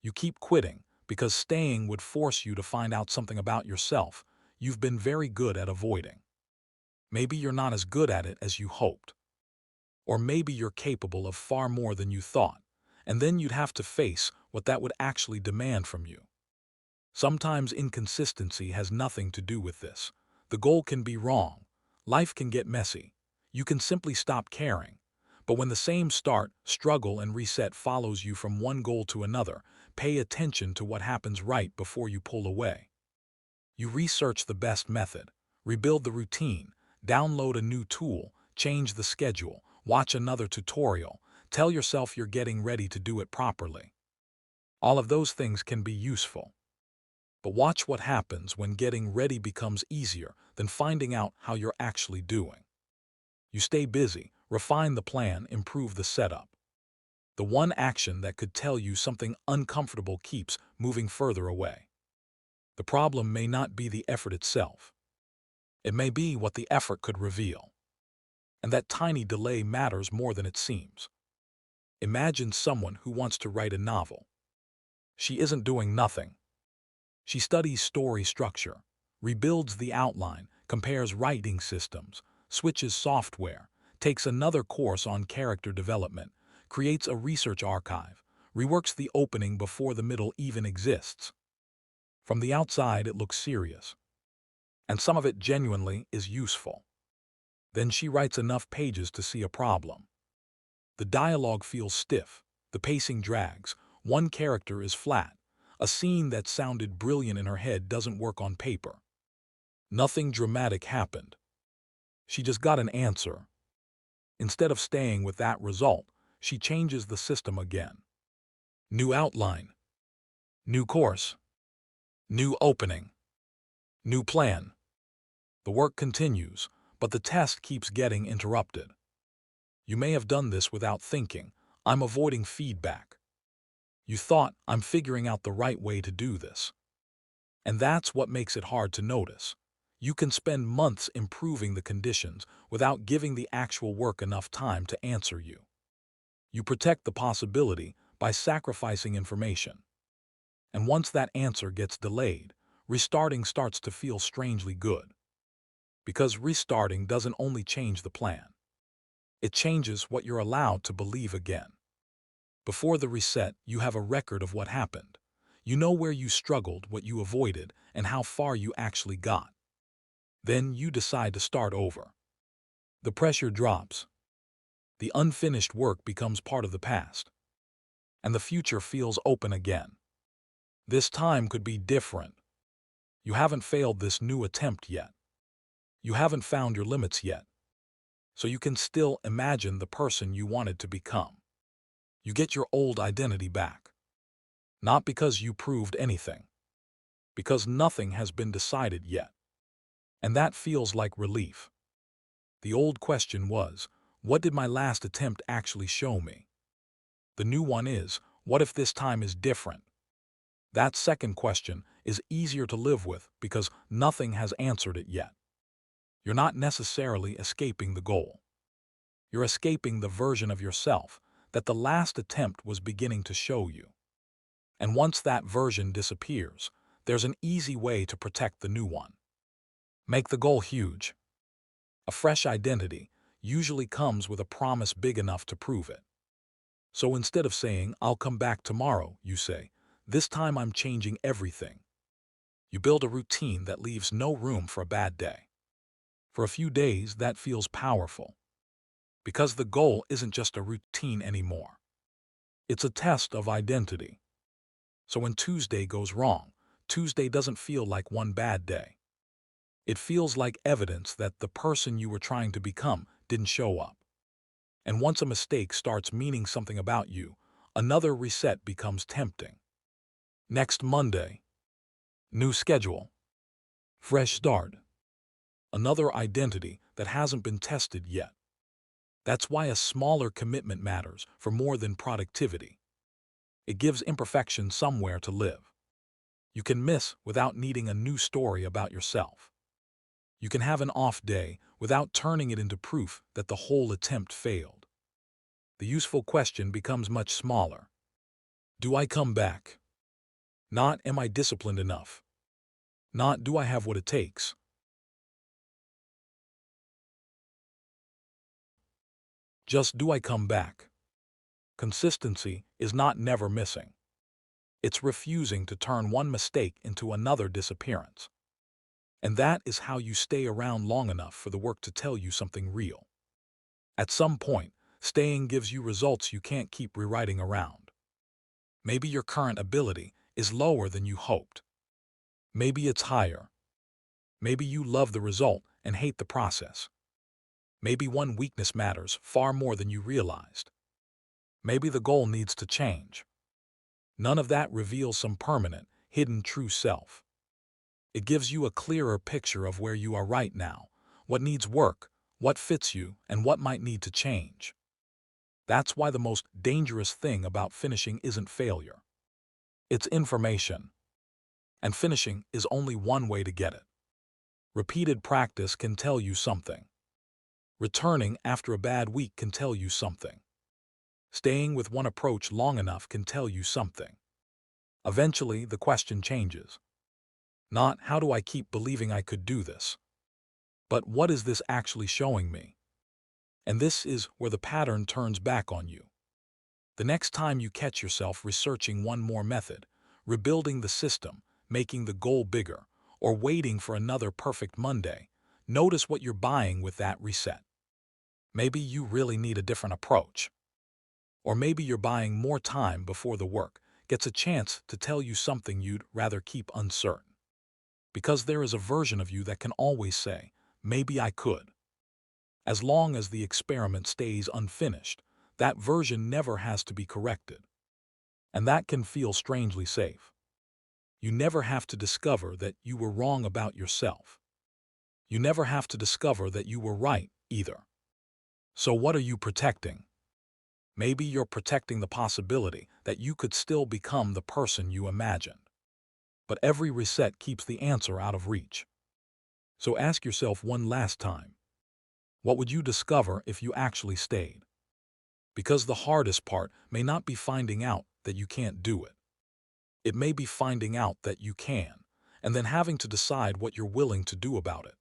You keep quitting because staying would force you to find out something about yourself you've been very good at avoiding. Maybe you're not as good at it as you hoped. Or maybe you're capable of far more than you thought, and then you'd have to face what that would actually demand from you. Sometimes inconsistency has nothing to do with this. The goal can be wrong. Life can get messy. You can simply stop caring. But when the same start, struggle, and reset follows you from one goal to another, pay attention to what happens right before you pull away. You research the best method, rebuild the routine, download a new tool, change the schedule, watch another tutorial, tell yourself you're getting ready to do it properly. All of those things can be useful. But watch what happens when getting ready becomes easier than finding out how you're actually doing. You stay busy, refine the plan, improve the setup. The one action that could tell you something uncomfortable keeps moving further away. The problem may not be the effort itself. It may be what the effort could reveal. And that tiny delay matters more than it seems. Imagine someone who wants to write a novel. She isn't doing nothing. She studies story structure, rebuilds the outline, compares writing systems, switches software, takes another course on character development, creates a research archive, reworks the opening before the middle even exists. From the outside, it looks serious, and some of it genuinely is useful. Then she writes enough pages to see a problem. The dialogue feels stiff, the pacing drags, one character is flat, a scene that sounded brilliant in her head doesn't work on paper. Nothing dramatic happened. She just got an answer. Instead of staying with that result, she changes the system again. New outline, new course, new opening, new plan. The work continues, but the test keeps getting interrupted. You may have done this without thinking. I'm avoiding feedback. You thought, I'm figuring out the right way to do this. And that's what makes it hard to notice. You can spend months improving the conditions without giving the actual work enough time to answer you. You protect the possibility by sacrificing information. And once that answer gets delayed, restarting starts to feel strangely good. Because restarting doesn't only change the plan. It changes what you're allowed to believe again. Before the reset, you have a record of what happened. You know where you struggled, what you avoided, and how far you actually got. Then you decide to start over. The pressure drops. The unfinished work becomes part of the past. And the future feels open again. This time could be different. You haven't failed this new attempt yet. You haven't found your limits yet. So you can still imagine the person you wanted to become. You get your old identity back. Not because you proved anything. Because nothing has been decided yet. And that feels like relief. The old question was, what did my last attempt actually show me? The new one is, what if this time is different? That second question is easier to live with because nothing has answered it yet. You're not necessarily escaping the goal. You're escaping the version of yourself that the last attempt was beginning to show you. And once that version disappears, there's an easy way to protect the new one. Make the goal huge. A fresh identity usually comes with a promise big enough to prove it. So instead of saying, I'll come back tomorrow, you say, this time I'm changing everything. You build a routine that leaves no room for a bad day. For a few days, that feels powerful. Because the goal isn't just a routine anymore. It's a test of identity. So when Tuesday goes wrong, Tuesday doesn't feel like one bad day. It feels like evidence that the person you were trying to become didn't show up. And once a mistake starts meaning something about you, another reset becomes tempting. Next Monday, new schedule, fresh start, another identity that hasn't been tested yet. That's why a smaller commitment matters for more than productivity. It gives imperfection somewhere to live. You can miss without needing a new story about yourself. You can have an off day without turning it into proof that the whole attempt failed. The useful question becomes much smaller. Do I come back? Not, am I disciplined enough? Not, do I have what it takes? Just, do I come back? Consistency is not never missing. It's refusing to turn one mistake into another disappearance. And that is how you stay around long enough for the work to tell you something real. At some point, staying gives you results you can't keep rewriting around. Maybe your current ability is lower than you hoped. Maybe it's higher. Maybe you love the result and hate the process. Maybe one weakness matters far more than you realized. Maybe the goal needs to change. None of that reveals some permanent, hidden true self. It gives you a clearer picture of where you are right now, what needs work, what fits you, and what might need to change. That's why the most dangerous thing about finishing isn't failure. It's information. And finishing is only one way to get it. Repeated practice can tell you something. Returning after a bad week can tell you something. Staying with one approach long enough can tell you something. Eventually, the question changes. Not, how do I keep believing I could do this? But what is this actually showing me? And this is where the pattern turns back on you. The next time you catch yourself researching one more method, rebuilding the system, making the goal bigger, or waiting for another perfect Monday, notice what you're buying with that reset. Maybe you really need a different approach. Or maybe you're buying more time before the work gets a chance to tell you something you'd rather keep uncertain. Because there is a version of you that can always say, maybe I could. As long as the experiment stays unfinished, that version never has to be corrected. And that can feel strangely safe. You never have to discover that you were wrong about yourself. You never have to discover that you were right, either. So what are you protecting? Maybe you're protecting the possibility that you could still become the person you imagined. But every reset keeps the answer out of reach. So ask yourself one last time. What would you discover if you actually stayed? Because the hardest part may not be finding out that you can't do it. It may be finding out that you can, and then having to decide what you're willing to do about it.